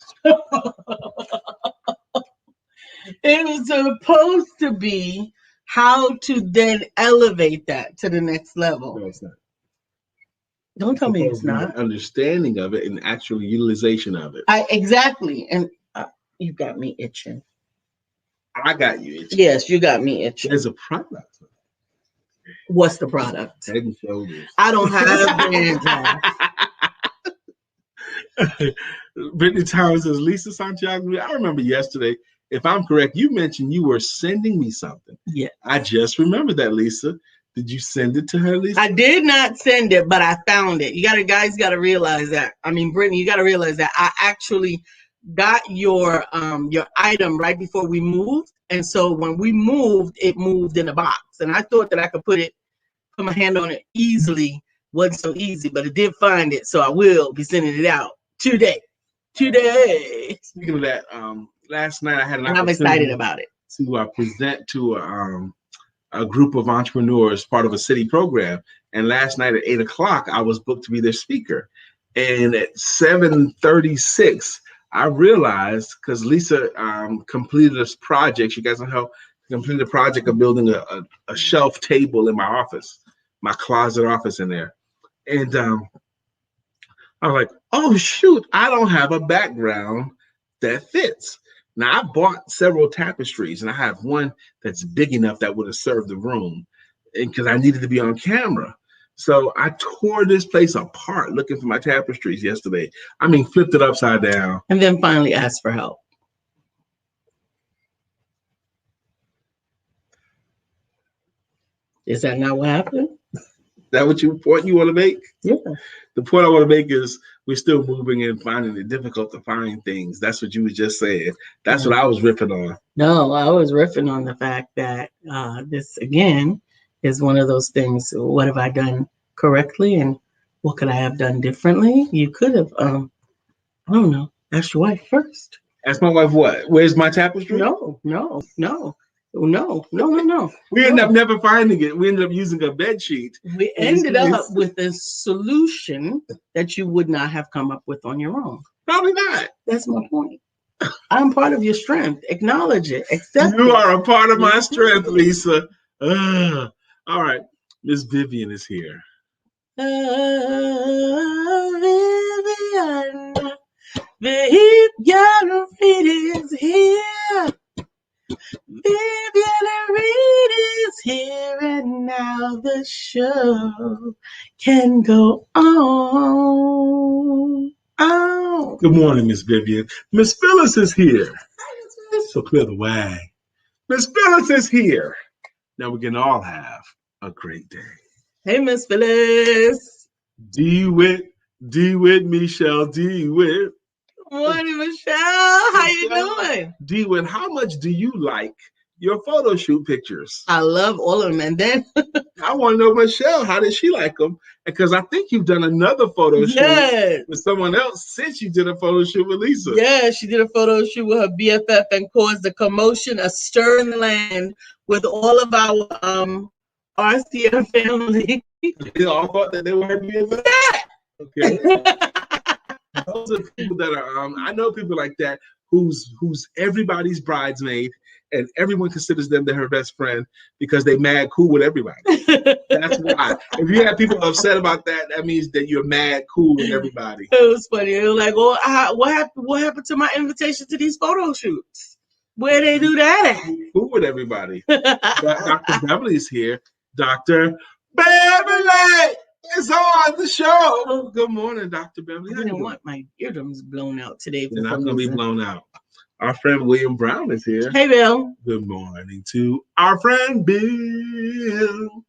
It was supposed to be how to then elevate that to the next level. No, it's not. Don't tell me it's not. Understanding of it and actual utilization of it. Exactly. And you got me itching. I got you itching. Yes, you got me itching. There's a product. What's the product? Head and Shoulders. I don't have hands. Brittany Towers says, Lisa Santiago, I remember yesterday, if I'm correct, you mentioned you were sending me something. Yeah. I just remembered that, Lisa. Did you send it to her, Lisa? I did not send it, but I found it. Guys got to realize that. I mean, Brittany, you got to realize that I actually got your item right before we moved. And so when we moved, it moved in a box. And I thought that I could put my hand on it easily. Wasn't so easy, but it did find it. So I will be sending it out today. Speaking of that, last night I had an opportunity. I'm excited about it. To present to a group of entrepreneurs, part of a city program. And last night at 8:00, I was booked to be their speaker. And at 7:36, I realized, because Lisa completed this project, she got some help, completed the project of building a shelf table in my office, my closet office in there. And I was like, oh, shoot, I don't have a background that fits. Now, I bought several tapestries, and I have one that's big enough that would have served the room, and because I needed to be on camera. So I tore this place apart looking for my tapestries yesterday. I mean, flipped it upside down. And then finally asked for help. Is that not what happened? That point you want to make? Yeah. The point I want to make is we're still moving and finding it difficult to find things. That's what you was just saying. That's what I was riffing on. No, I was riffing on the fact that this, again, is one of those things. What have I done correctly and what could I have done differently? You could have, I don't know, asked your wife first. Ask my wife what? Where's my tapestry? No. We ended up never finding it. We ended up using a bed sheet. We ended up with a solution that you would not have come up with on your own. Probably not. That's my point. I'm part of your strength. Acknowledge it. Accept You it. are a part of my strength, Lisa. All right. Miss Vivian is here. Vivian Reed is here. Vivian Reed is here, and now the show can go on. Oh. Good morning, Miss Vivian. Miss Phyllis is here. So clear the way. Miss Phyllis is here. Now we can all have a great day. Hey, Miss Phyllis. DeWitt, Michelle DeWitt. Morning, Michelle. How you doing? DeWitt, how much do you like your photo shoot pictures? I love all of them. And then I want to know, Michelle, how did she like them? Because I think you've done another photo shoot with someone else since you did a photo shoot with Lisa. Yeah, she did a photo shoot with her BFF and caused a commotion, a stir in the land with all of our RCM family. They all thought that they were her BFF? Okay. Those are people that are, I know people like that who's everybody's bridesmaid and everyone considers them their best friend because they mad cool with everybody. That's why. If you have people upset about that, that means that you're mad cool with everybody. It was funny. It was like, well, what happened to my invitation to these photo shoots? Where they do that at? Cool with everybody. Dr. Beverly's here. Dr. Beverly is on the show. Good morning, Dr. Beverly. I didn't want my eardrums blown out today. They're not going to be blown out. Our friend William Brown is here. Hey, Bill. Good morning to our friend Bill.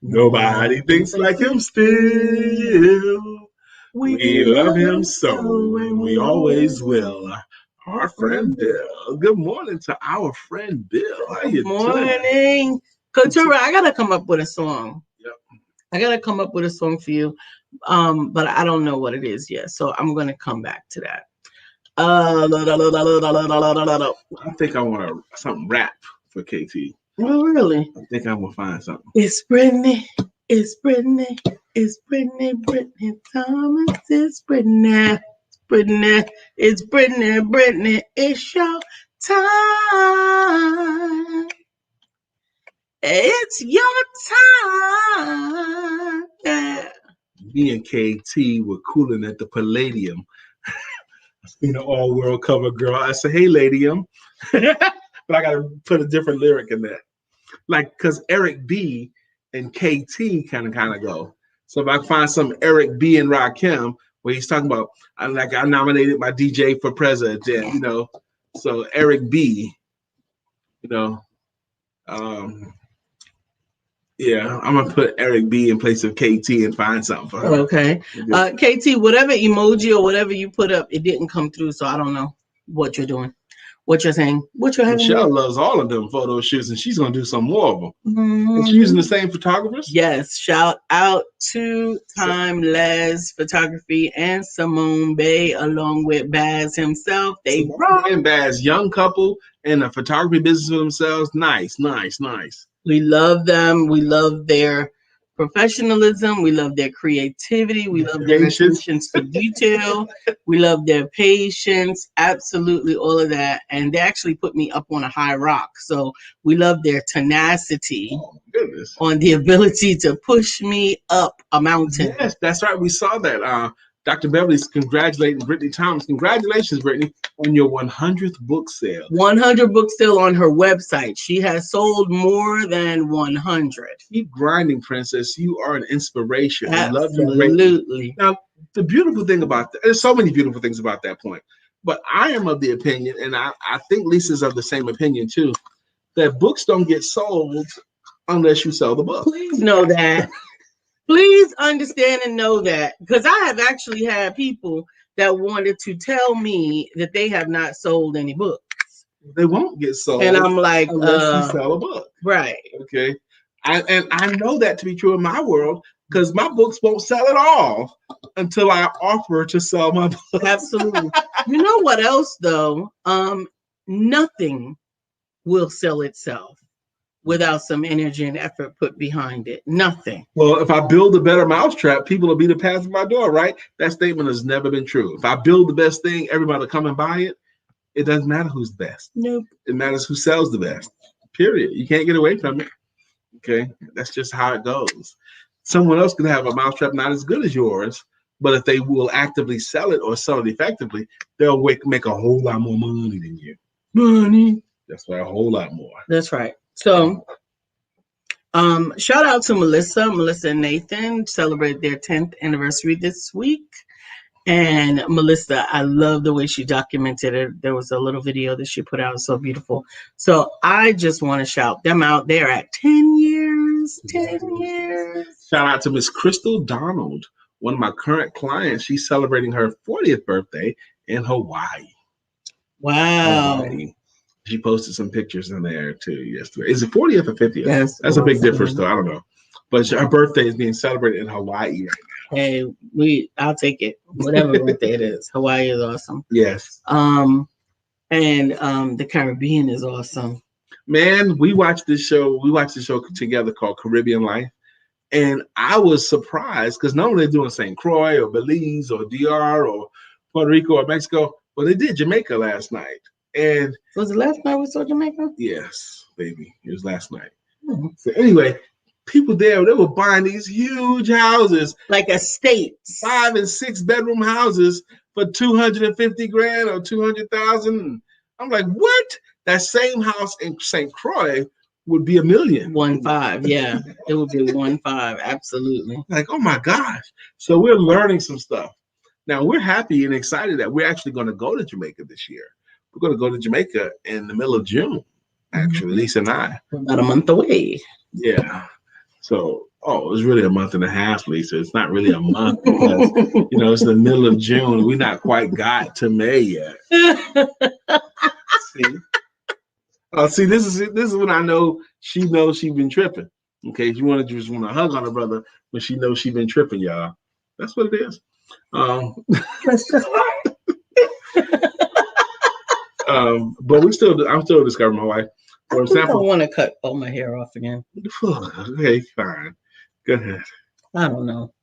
Nobody thinks like him still. We love him so, and we always will. Our friend Bill. Good morning to our friend Bill. How you doing? Good morning. Couture, I got to come up with a song. Yep. I got to come up with a song for you, but I don't know what it is yet, so I'm going to come back to that. I think I want something rap for KT. Oh, really? I think I'm going to find something. It's Brittany. It's Brittany. It's Brittany. Brittany Thomas. It's Brittany. Brittany. It's Brittany. Brittany. It's your time. It's your time. Yeah. Me and KT were cooling at the Palladium. You know, all world cover girl. I said, hey, Ladium. But I got to put a different lyric in there. Like, because Eric B and KT kind of go. So if I find some Eric B and Rakim where he's talking about, I nominated my DJ for president, you know. So Eric B, you know, yeah, I'm going to put Eric B in place of KT and find something for her. Okay. KT, whatever emoji or whatever you put up, it didn't come through, so I don't know what you're doing, what you're saying, what you're having. Michelle loves all of them photo shoots, and she's going to do some more of them. Mm-hmm. Is she using the same photographers? Yes. Shout out to Timeless Photography and Simone Bay, along with Baz himself. They rock. And Baz, young couple in a photography business for themselves. Nice. We love them. We love their professionalism. We love their creativity. We love their attention to detail. We love their patience. Absolutely all of that. And they actually put me up on a high rock. So we love their tenacity on the ability to push me up a mountain. Yes, that's right. We saw that. Dr. Beverly's congratulating Brittany Thomas. Congratulations, Brittany, on your 100th book sale. 100 book sale on her website. She has sold more than 100. Keep grinding, Princess. You are an inspiration. Absolutely. Now, the beautiful thing about that, there's so many beautiful things about that point, but I am of the opinion, and I think Lisa's of the same opinion too, that books don't get sold unless you sell the book. Please know that. Please understand and know that, because I have actually had people that wanted to tell me that they have not sold any books. They won't get sold, and I'm like, unless you sell a book, right? Okay, and I know that to be true in my world, because my books won't sell at all until I offer to sell my book. Absolutely. You know what else though? Nothing will sell itself without some energy and effort put behind it. Nothing. Well, if I build a better mousetrap, people will be to pass my door, right? That statement has never been true. If I build the best thing, everybody will come and buy it. It doesn't matter who's the best. Nope. It matters who sells the best. Period. You can't get away from it. Okay? That's just how it goes. Someone else can have a mousetrap not as good as yours, but if they will actively sell it or sell it effectively, they'll make a whole lot more money than you. Money. That's right, a whole lot more. That's right. So, shout out to Melissa and Nathan celebrated their 10th anniversary this week. And Melissa, I love the way she documented it. There was a little video that she put out, so beautiful. So I just want to shout them out. They're at 10 years. 10 years. Shout out to Miss Crystal Donald, one of my current clients. She's celebrating her 40th birthday in Hawaii. Wow. Hawaii. She posted some pictures in there too yesterday. Is it 40th or 50th? Yes, that's a big difference, though. I don't know. But her birthday is being celebrated in Hawaii right now. Hey, I'll take it. Whatever birthday it is. Hawaii is awesome. Yes. And the Caribbean is awesome. Man, we watched this show. We watched the show together called Caribbean Life. And I was surprised because normally they're doing St. Croix or Belize or DR or Puerto Rico or Mexico. But they did Jamaica last night. And was it last night we saw Jamaica? Yes, baby. It was last night. Mm-hmm. So anyway, people there, they were buying these huge houses. Like estates. 5 and 6 bedroom houses for $250,000 or $200,000. I'm like, what? That same house in St. Croix would be $1 million. 1.5, yeah. It would be 1.5, absolutely. Like, oh my gosh. So we're learning some stuff. Now we're happy and excited that we're actually going to go to Jamaica this year. We're going to go to Jamaica in the middle of June, actually, Lisa and I. About a month away. Yeah. So, it was really a month and a half, Lisa. It's not really a month because, it's the middle of June. We not quite got to May yet. See, this is when I know she knows she's been tripping. Okay, she just want to hug on her brother, but she knows she's been tripping, y'all. That's what it is. That's just right. But I'm still discovering my wife. For example, I want to cut all my hair off again. Okay, fine. Go ahead. I don't know.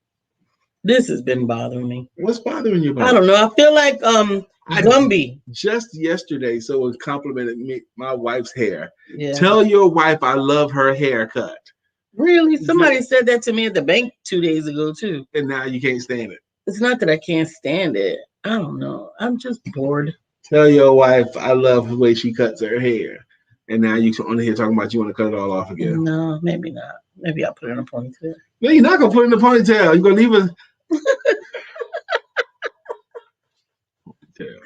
This has been bothering me. What's bothering you? I don't know. I feel like Gumby. Just yesterday, someone complimented me my wife's hair. Yeah. Tell your wife I love her haircut. Really? Somebody said that to me at the bank 2 days ago too. And now you can't stand it. It's not that I can't stand it. I don't know. I'm just bored. Tell your wife I love the way she cuts her hair. And now you're on here talking about you want to cut it all off again. No, maybe not. Maybe I'll put it in a ponytail. No, you're not going to put it in a ponytail. You're going to leave it. Ponytail.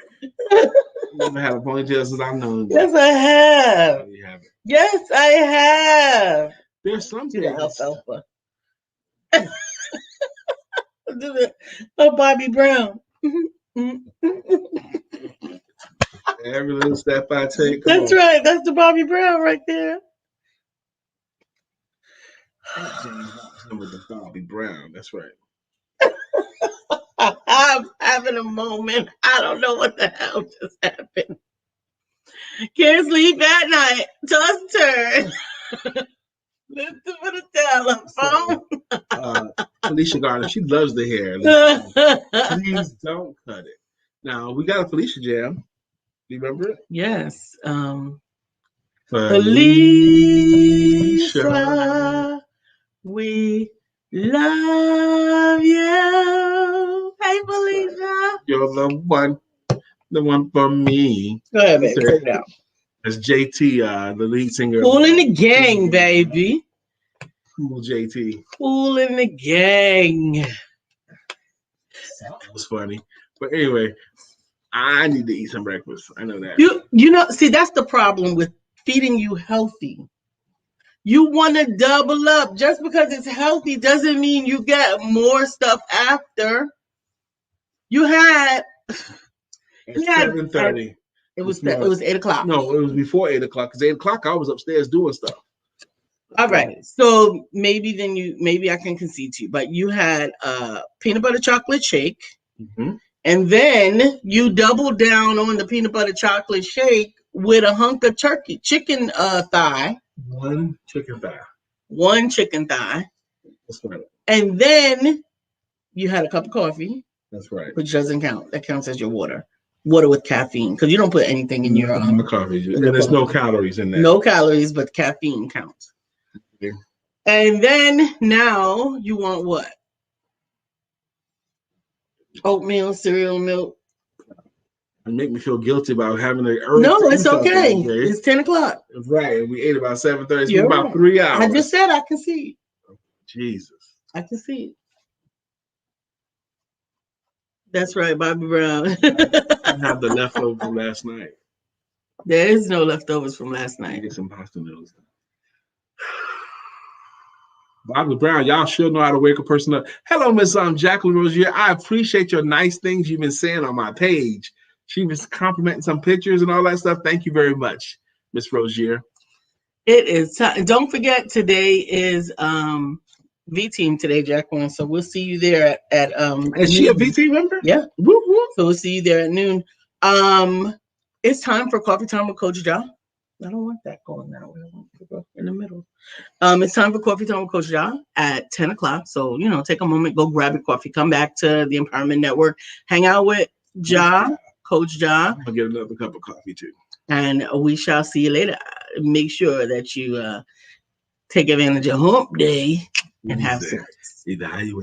You never had a ponytail since I've known you. Yes, I have. No, you haven't. Yes, I have. There's something. Alfalfa. Bobby Brown. Every little step I take. That's right. That's the Bobby Brown right there. With the Bobby Brown. That's right. I'm having a moment. I don't know what the hell just happened. Can't sleep at night. Toss and turn. Listen for the telephone. Felicia Gardner, she loves the hair. Please don't cut it. Now, we got a Felicia jam. Do you remember it? Yes. Felicia, we love you. Hey, Felicia. You're the one for me. Go ahead, baby. Take it out. That's JT, the lead singer. Cool in the gang, baby. Cool JT. Cool in the gang. That was funny. But anyway, I need to eat some breakfast. I know that. You know, see, that's the problem with feeding you healthy. You want to double up. Just because it's healthy doesn't mean you get more stuff after. You had... At 7:30. It was 8 o'clock. No, it was before 8 o'clock. Because 8 o'clock, I was upstairs doing stuff. All right. So maybe I can concede to you. But you had peanut butter chocolate shake. Mm-hmm. And then you doubled down on the peanut butter chocolate shake with a hunk of chicken thigh. One chicken thigh. That's right. And then you had a cup of coffee. That's right. Which doesn't count. That counts as your water. Water with caffeine. Because you don't put anything in your coffee. And there's no calories in that. No calories, but caffeine counts. Yeah. And then now you want what? Oatmeal, cereal, milk. And make me feel guilty about having an early. No, it's okay. It's 10 o'clock. That's right. We ate about 7:30. It's been about 3 hours. I just said I can see. Jesus. I can see. That's right, Bobby Brown. I have the leftovers from last night. There is no leftovers from last night. Get some pasta noodles. Bobby Brown, y'all sure know how to wake a person up. Hello, Miss Jacqueline Rozier. I appreciate your nice things you've been saying on my page. She was complimenting some pictures and all that stuff. Thank you very much, Miss Rozier. It is time. Don't forget, today is V Team today, Jacqueline. So we'll see you there at Is she a V Team member? Yeah. Whoop, whoop. So we'll see you there at noon. It's time for Coffee Time with Coach Ja. I don't want that going that way. I want to go in the middle. It's time for Coffee Time with Coach Ja at 10 o'clock. So, take a moment, go grab your coffee, come back to the Empowerment Network, hang out with Ja, Coach Ja. I'll get another cup of coffee too. And we shall see you later. Make sure that you take advantage of Hump Day and have sex. Evaluate.